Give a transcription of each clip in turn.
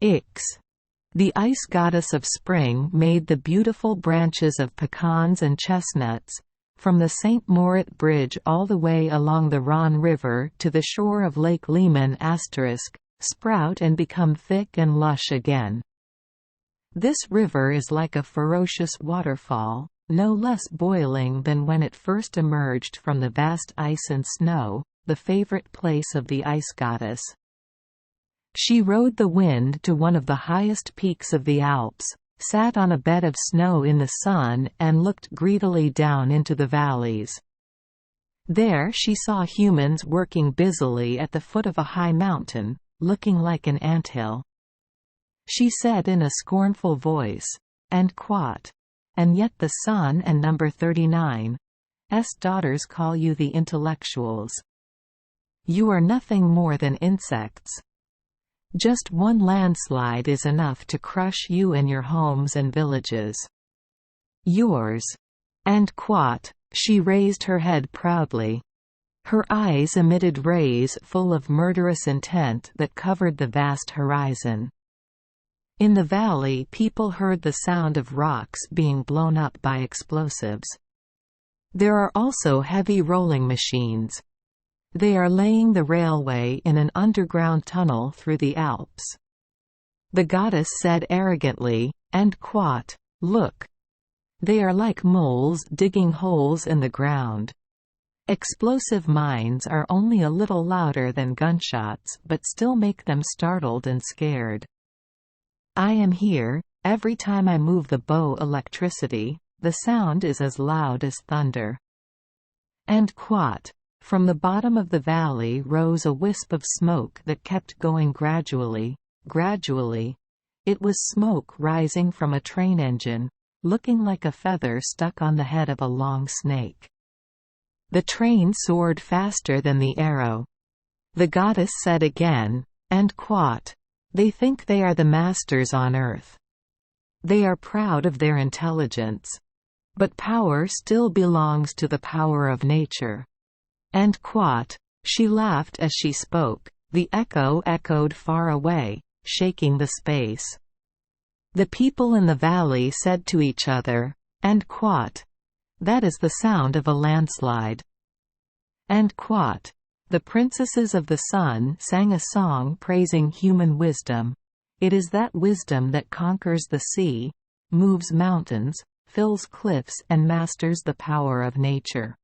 Ix. The ice goddess of spring made the beautiful branches of pecans and chestnuts, from the St. Moritz Bridge all the way along the Rhône River to the shore of Lake Leman *, sprout and become thick and lush again. This river is like a ferocious waterfall, no less boiling than when it first emerged from the vast ice and snow, the favorite place of the ice goddess. She rode the wind to one of the highest peaks of the Alps, sat on a bed of snow in the sun and looked greedily down into the valleys. There she saw humans working busily at the foot of a high mountain, looking like an anthill. She said in a scornful voice, "And quat. And yet the sun and number 39's daughters call you the intellectuals. You are nothing more than insects. Just one landslide is enough to crush you and your homes and villages. Yours. And quat." She raised her head proudly. Her eyes emitted rays full of murderous intent that covered the vast horizon. In the valley people heard the sound of rocks being blown up by explosives. There are also heavy rolling machines. They are laying the railway in an underground tunnel through the Alps. The goddess said arrogantly, "And quat. Look. They are like moles digging holes in the ground. Explosive mines are only a little louder than gunshots but still make them startled and scared. I am here, every time I move the bow electricity, the sound is as loud as thunder." And quat. From the bottom of the valley rose a wisp of smoke that kept going gradually. It was smoke rising from a train engine, looking like a feather stuck on the head of a long snake. The train soared faster than the arrow. The goddess said again, "And quat. They think they are the masters on earth. They are proud of their intelligence. But power still belongs to the power of nature. And quat." She laughed as she spoke. The echo echoed far away, shaking the space. The people in the valley said to each other, "And quat. That is the sound of a landslide." And quat. The princesses of the sun sang a song praising human wisdom. It is that wisdom that conquers the sea, moves mountains, fills cliffs and masters the power of nature.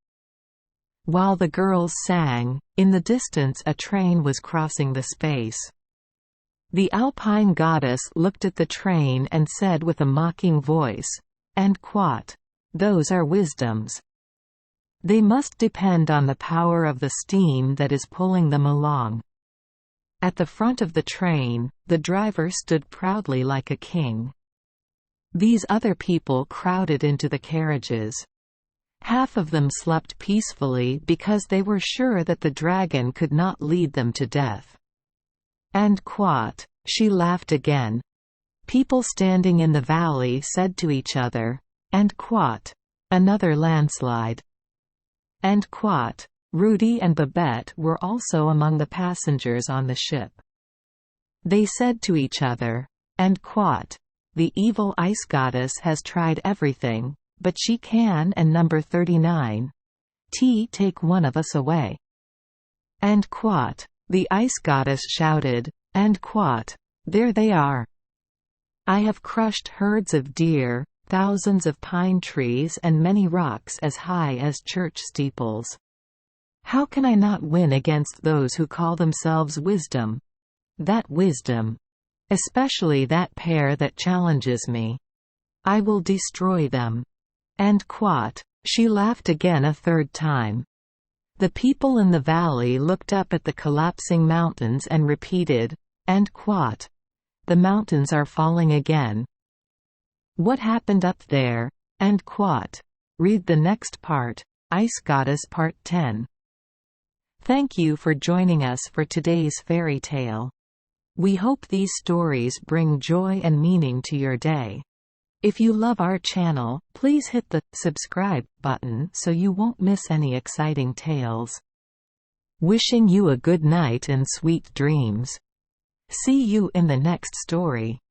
While the girls sang, in the distance a train was crossing the space. The alpine goddess looked at the train and said with a mocking voice, "And quat. Those are wisdoms. They must depend on the power of the steam that is pulling them along." At the front of the train, the driver stood proudly like a king. These other people crowded into the carriages. Half of them slept peacefully because they were sure that the dragon could not lead them to death. And quat. She laughed again. People standing in the valley said to each other, "And quat. Another landslide." And quat. Rudy and Babette were also among the passengers on the ship. They said to each other, "And quat. The evil ice goddess has tried everything, but she can and number 39's take one of us away." And quat. The ice goddess shouted, "And quat. There they are. I have crushed herds of deer, thousands of pine trees and many rocks as high as church steeples. How can I not win against those who call themselves wisdom? That wisdom. Especially that pair that challenges me. I will destroy them." And quat. She laughed again a third time. The people in the valley looked up at the collapsing mountains and repeated, "And quat. The mountains are falling again." What happened up there? And quat. Read the next part, Ice Goddess Part 10. Thank you for joining us for today's fairy tale. We hope these stories bring joy and meaning to your day. If you love our channel, please hit the subscribe button so you won't miss any exciting tales. Wishing you a good night and sweet dreams. See you in the next story.